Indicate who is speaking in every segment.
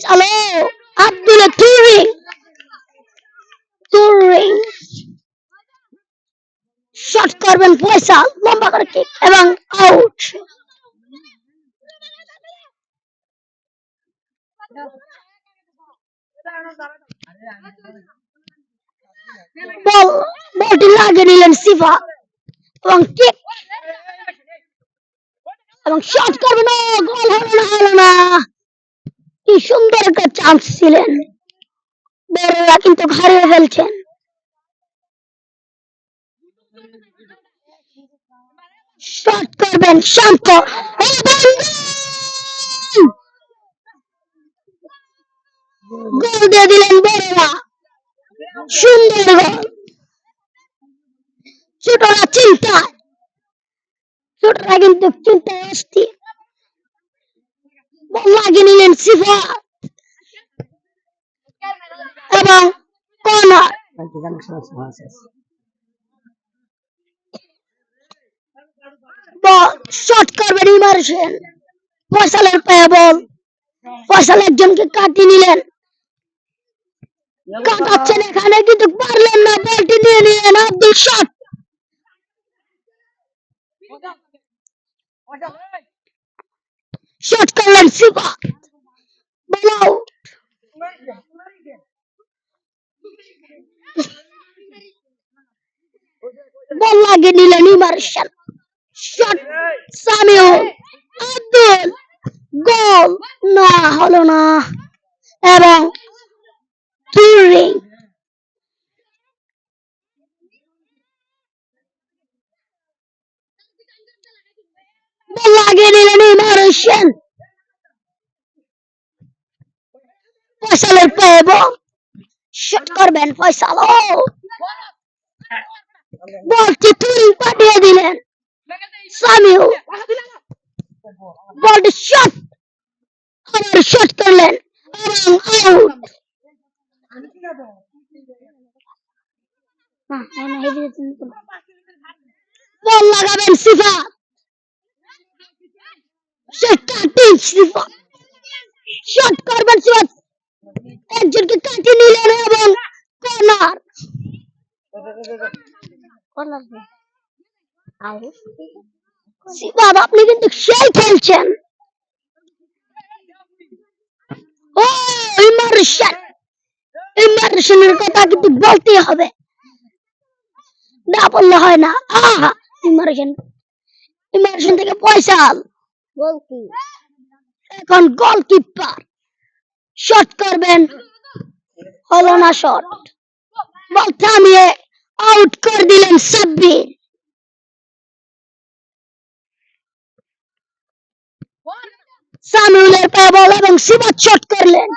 Speaker 1: Hello Abdul টুরিং টুরিং shot করবেন ফয়সাল লম্বা করে কিক এবং আউট। বল বলটি লাগিয়ে নিলেন সিফাত এবং কিক এবং শট করবেন, গোল হলো না। কি সুন্দর একটা চান্স ছিলেন, বড়রা কিন্তু হারিয়ে ফেলছেন। শট করবেন শান্ত, গোল দিয়ে দিলেন বড়রা, সুন্দর গোল। ছোটরা চিন্তায়, ছোটরা কিন্তু চিন্তায় অস্থির। বল লাগিয়ে নিলেন সিফাত এবং কর্নার। বল শট করবেন ইমার্শন, ফয়সালের পায়ে বল, ফয়সাল একজনকে কাটিয়ে নিলেন, কাটাচ্ছেন এখানে কিন্তু পারলেন না, বলটি দিয়ে নিলেন আব্দুল শট। শট করলেন সিফাত, বল আউট। বল লাগিয়ে নিলেন ইমার্শন, শট সামিউল, আব্দুল, গোল না হলো না এবং টুরিং বল লাগিয়ে নিলেন ইমার্শন, ফয়সালের পায়ে বল, শট করবেন ফয়সাল, বলটি টুরিং পাঠিয়ে দিলেন সামিউল, বলটি শট, আবার শট করলেন এবং আউট। বল লাগাবেন সিফাত, সে কাটিং সিফাত, শট করবেন সিফাত, একজনকে কাটিয়ে নিলেন এবং কর্নার। সিফাত আপনি কিন্তু সেই খেলছেন। ও ইমার্শন, ইমার্শনের কথা কিন্তু বলতে হবে, না বললে হয় না। আহা ইমার্শন, ইমার্শন থেকে ফয়সাল, এখন গোলকিপার শট করবেন, হলো না শট, বল থামিয়ে আউট করে দিলেন সাব্বির। সামিউলের পায়ে বল এবং সিফাত শট করলেন,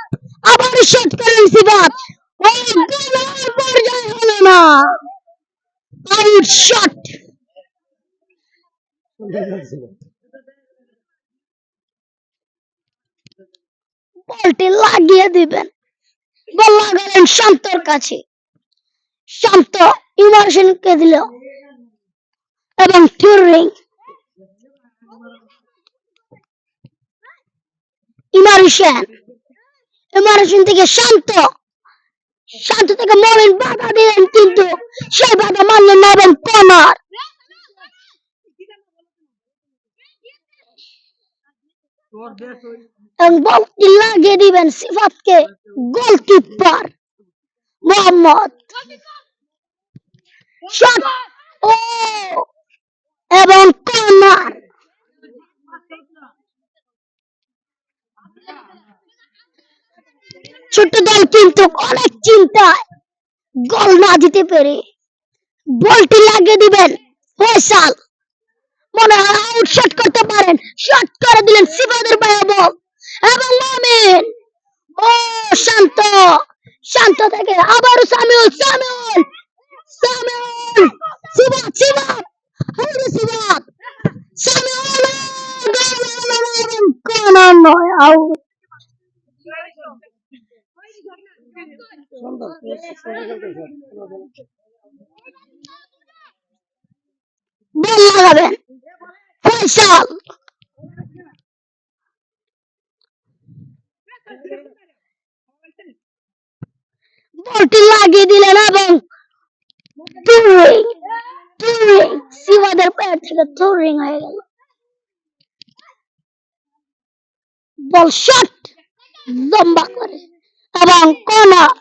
Speaker 1: আবার শট করলেন সিফাত, ও গোলের পর্যায়ে হলো না, আউট শট। বলটি লাগিয়ে দিবেন, বল লাগালেন শান্তর কাছে, শান্ত ইমার্শনকে দিল এবং টুরিং, ইমার্শন, ইমার্শন থেকে শান্ত, শান্ত থেকে মমিন বাধা দিলেন কিন্তু সেই বাধা মানলেন না এবং কর্নার। এবং বলটি লাগিয়ে দিবেন সিফাতকে, গোলকিপার মোহাম্মদ শট, ও এবং কর্নার। ছোট দল কিন্তু অনেক চিন্তায় গোল না দিতে পেরে বলটি লাগিয়ে দিবেন ফয়সাল, মনে হয় আউট শট করতে পারেন, শট করে দিলেন সিফাতের পায়ে বল এবং মমিন, ও শান্ত, শান্ত থেকে আবারও সামিউল, সামিউল, সামিউল, সিফাত, সিফাত, আরে সিফাত, সামিউল, এবং কর্নার নয়, আউট। বল লাগাবেন ফয়সাল, বলটি লাগিয়ে দিলেন এবং টুরিং টুরিং সিবাদের প্যাট থেকে টুরিং হয়ে গেল। বল শট লম্বা করে এবং কর্নার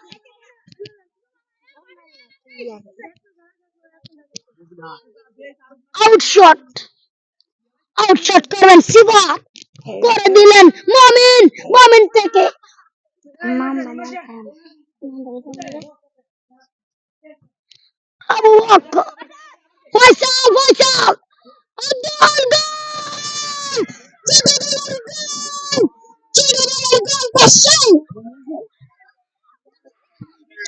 Speaker 1: আউটশট করবেন সিবা করে দিলেন মমিন থেকে আবু বকর ফয়সাল গোল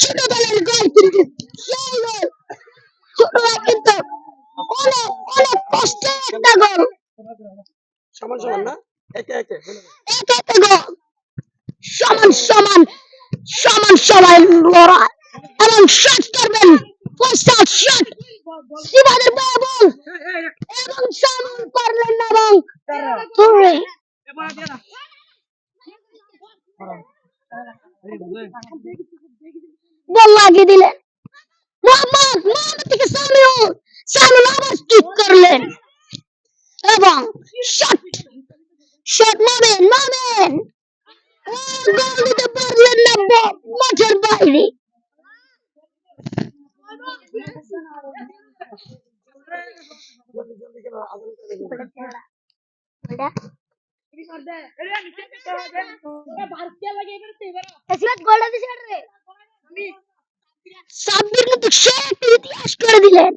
Speaker 1: ছোট দলের গোল কিন্তু সেই গোল ছোটরা কিন্তু অনেক কষ্টের একটা গোল
Speaker 2: সমান সমান না একে একে
Speaker 1: গোল সমান লড়াই এবং শট করবেন ফয়সাল শট সিবাদের বল এবং সামন করলেন না এবং ধরে বল লাগিয়ে দিলেন মোহাম্মদ থেকে সামিউল আবার কিক করলেন এবং শট মামেন গোল দিতে পারলেন না মাঠের বাইরে। সাব্বির কিন্তু সে একটা ইতিহাস করে দিলেন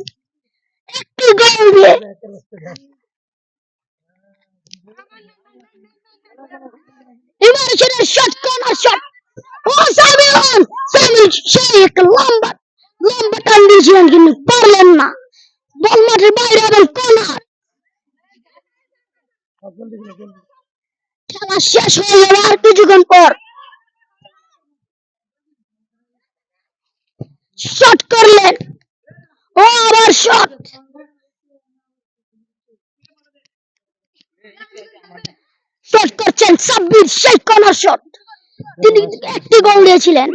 Speaker 1: একটি গোল দিয়ে। ইমার্শনের শট কর্নার শট ও সামিউল সেই একটা লম্বা টান দিয়েছিলেন কিন্তু পারলেন না বল মাঠের বাইরে এবং কর্নার। খেলা শেষ হয়ে যাবে আর কিছুক্ষণ পর। শট করলেন ও আবার শট করছেন সাব্বির সেই কর্নার শট তিনি একটি গোল দিয়েছিলেন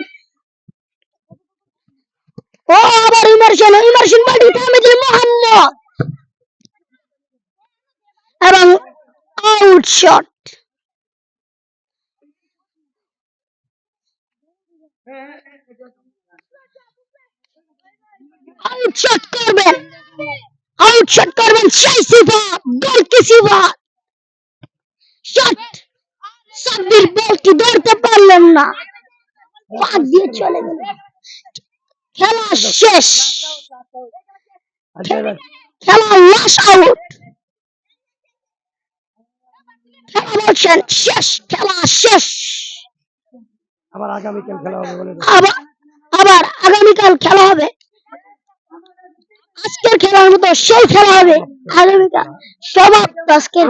Speaker 1: ও আবার ইমার্শন বাড়ি থামে দিলেন মোহাম্মদ এবং আউট শট করবেন সেই সিফা গোল কি সিফা শট সাব্বির বলটি ধরতে পারলেন না পাক দিয়ে চলে গেলেন। খেলা শেষ খেলা লাশ আউট খেলা বলছেন শেষ খেলা শেষ
Speaker 2: আবার আগামীকাল খেলা হবে বলে
Speaker 1: আবার আগামীকাল খেলা হবে আজকের খেলার মতো সেই খেলা হবে আগামীকাল সমাপ্ত আজকের